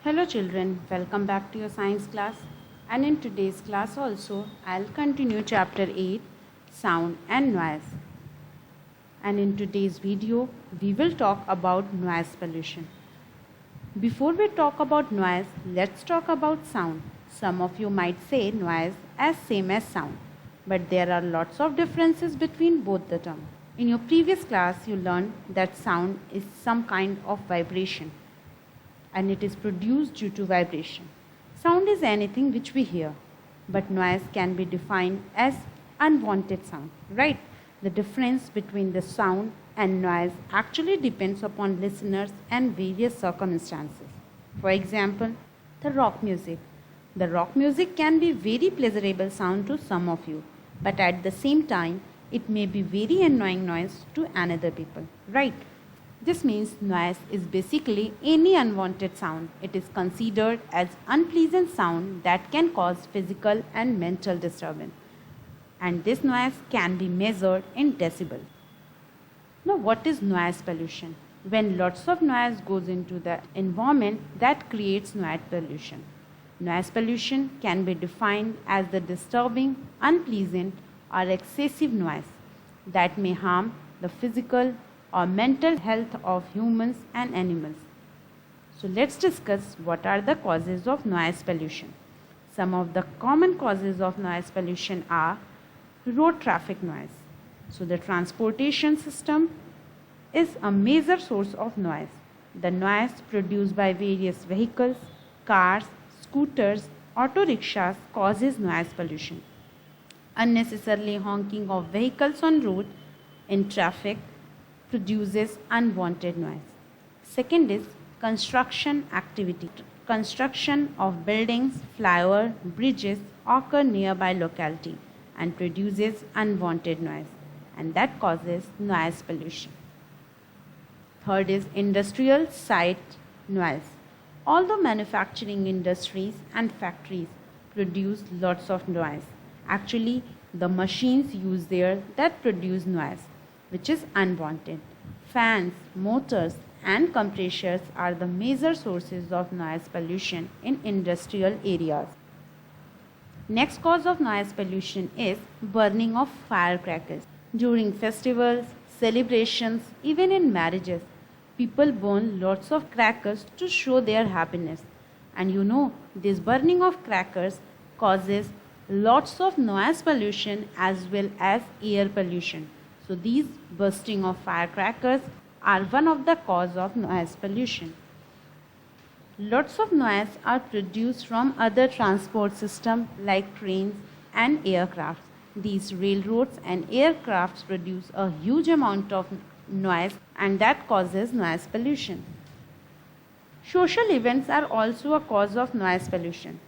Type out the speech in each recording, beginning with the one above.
Hello children, welcome back to your science class. And in today's class also, I'll continue chapter 8, Sound and Noise. And in today's video, we will talk about noise pollution. Before we talk about noise, let's talk about sound. Some of you might say noise as same as sound, but there are lots of differences between both the terms. In your previous class, you learned that sound is some kind of vibration and it is produced due to vibration. Sound is anything which we hear, but noise can be defined as unwanted sound, right? The difference between the sound and noise actually depends upon listeners and various circumstances. For example, the rock music. The rock music can be very pleasurable sound to some of you, but at the same time, it may be very annoying noise to another people, right? This means noise is basically any unwanted sound. It is considered as unpleasant sound that can cause physical and mental disturbance. And this noise can be measured in decibels. Now, what is noise pollution? When lots of noise goes into the environment, that creates noise pollution. Noise pollution can be defined as the disturbing, unpleasant, or excessive noise that may harm the physical or mental health of humans and animals. So let's discuss what are the causes of noise pollution. Some of the common causes of noise pollution are road traffic noise. So the transportation system is a major source of noise. The noise produced by various vehicles, cars, scooters, auto rickshaws causes noise pollution. Unnecessarily honking of vehicles on road in traffic produces unwanted noise. Second is construction activity. Construction of buildings, flyover, bridges occur nearby locality and produces unwanted noise, and that causes noise pollution. Third is industrial site noise. Although manufacturing industries and factories produce lots of noise, actually the machines used there that produce noise, which is unwanted. Fans, motors, and compressors are the major sources of noise pollution in industrial areas. Next cause of noise pollution is burning of firecrackers. During festivals, celebrations, even in marriages, people burn lots of crackers to show their happiness. And you know, this burning of crackers causes lots of noise pollution as well as air pollution. So these bursting of firecrackers are one of the cause of noise pollution. Lots of noise are produced from other transport systems like trains and aircrafts. These railroads and aircrafts produce a huge amount of noise and that causes noise pollution. Social events are also a cause of noise pollution.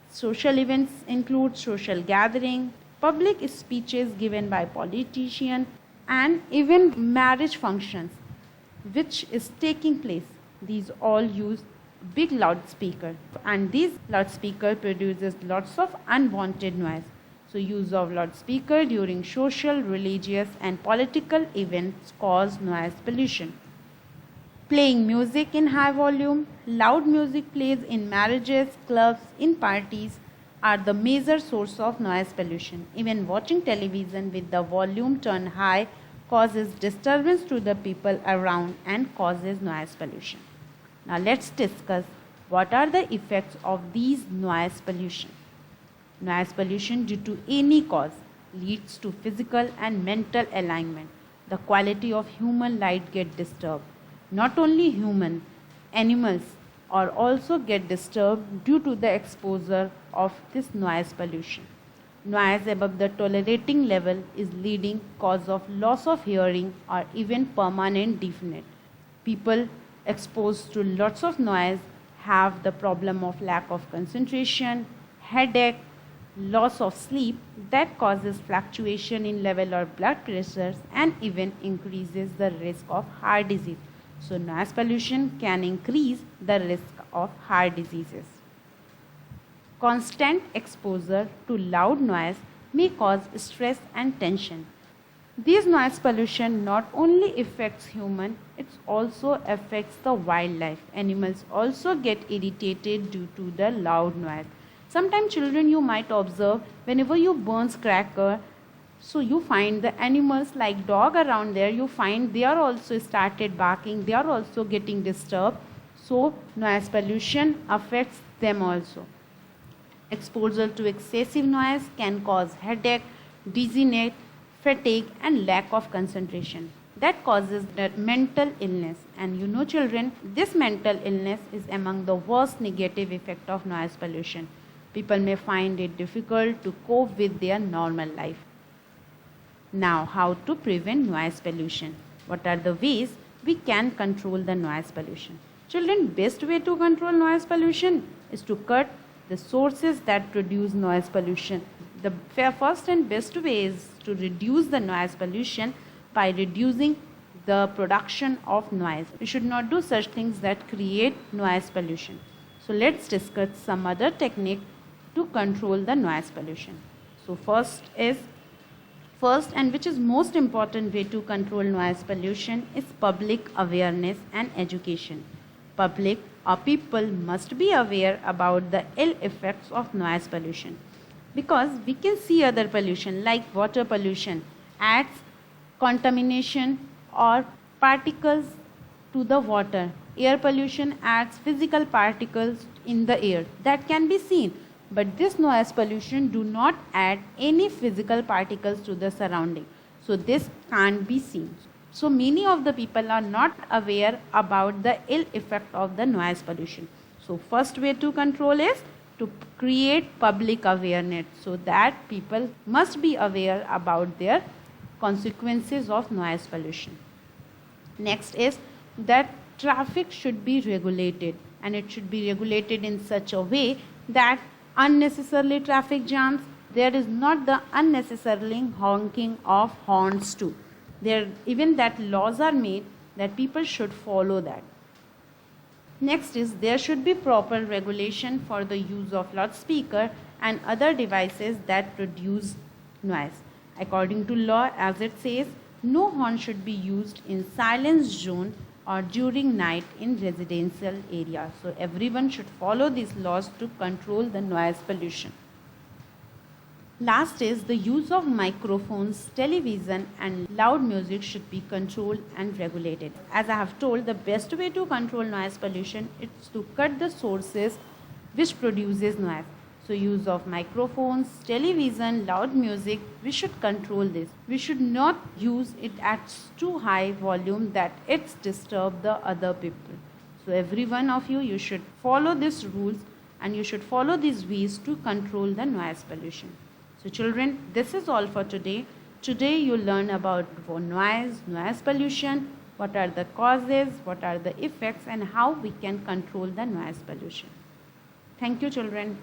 Social events include social gathering, public speeches given by politicians, and even marriage functions which is taking place. These all use big loudspeaker, and these loudspeaker produces lots of unwanted noise. So use of loudspeaker during social, religious and political events cause noise pollution. Playing music in high volume, loud music plays in marriages, clubs, in parties are the major source of noise pollution. Even watching television with the volume turned high causes disturbance to the people around and causes noise pollution. Now let's discuss what are the effects of these noise pollution. Noise pollution due to any cause leads to physical and mental alignment. The quality of human life gets disturbed. Not only human, animals are also get disturbed due to the exposure of this noise pollution. Noise above the tolerating level is leading cause of loss of hearing or even permanent deafness. People exposed to lots of noise have the problem of lack of concentration, headache, loss of sleep that causes fluctuation in level of blood pressures and even increases the risk of heart disease. So noise pollution can increase the risk of heart diseases. Constant exposure to loud noise may cause stress and tension. This noise pollution not only affects human, it also affects the wildlife. Animals also get irritated due to the loud noise. Sometimes children, you might observe, whenever you burns cracker, so you find the animals like dog around there, you find they are also started barking, they are also getting disturbed. So noise pollution affects them also. Exposure to excessive noise can cause headache, dizziness, fatigue and lack of concentration. That causes that mental illness. And you know children, this mental illness is among the worst negative effect of noise pollution. People may find it difficult to cope with their normal life. Now, how to prevent noise pollution? What are the ways we can control the noise pollution? Children, best way to control noise pollution is to cut the sources that produce noise pollution. The first and best way is to reduce the noise pollution by reducing the production of noise. We should not do such things that create noise pollution. So let's discuss some other technique to control the noise pollution. So first and which is most important way to control noise pollution is public awareness and education. Public or people must be aware about the ill effects of noise pollution, because we can see other pollution like water pollution adds contamination or particles to the water. Air pollution adds physical particles in the air that can be seen. But this noise pollution do not add any physical particles to the surrounding. So this can't be seen. So many of the people are not aware about the ill effect of the noise pollution. So first way to control is to create public awareness, so that people must be aware about their consequences of noise pollution. Next is that traffic should be regulated, and it should be regulated in such a way that unnecessarily traffic jams, there is not the unnecessarily honking of horns too. There even that laws are made that people should follow that. Next is there should be proper regulation for the use of loudspeaker and other devices that produce noise. According to law, as it says, no horn should be used in silence zone or during night in residential areas. So everyone should follow these laws to control the noise pollution. Last is the use of microphones, television and loud music should be controlled and regulated. As I have told, the best way to control noise pollution is to cut the sources which produces noise. So use of microphones, television, loud music, we should control this. We should not use it at too high volume that it's disturb the other people. So every one of you should follow these rules and you should follow these ways to control the noise pollution. So children, this is all for today. Today you learn about noise pollution, what are the causes, what are the effects and how we can control the noise pollution. Thank you children.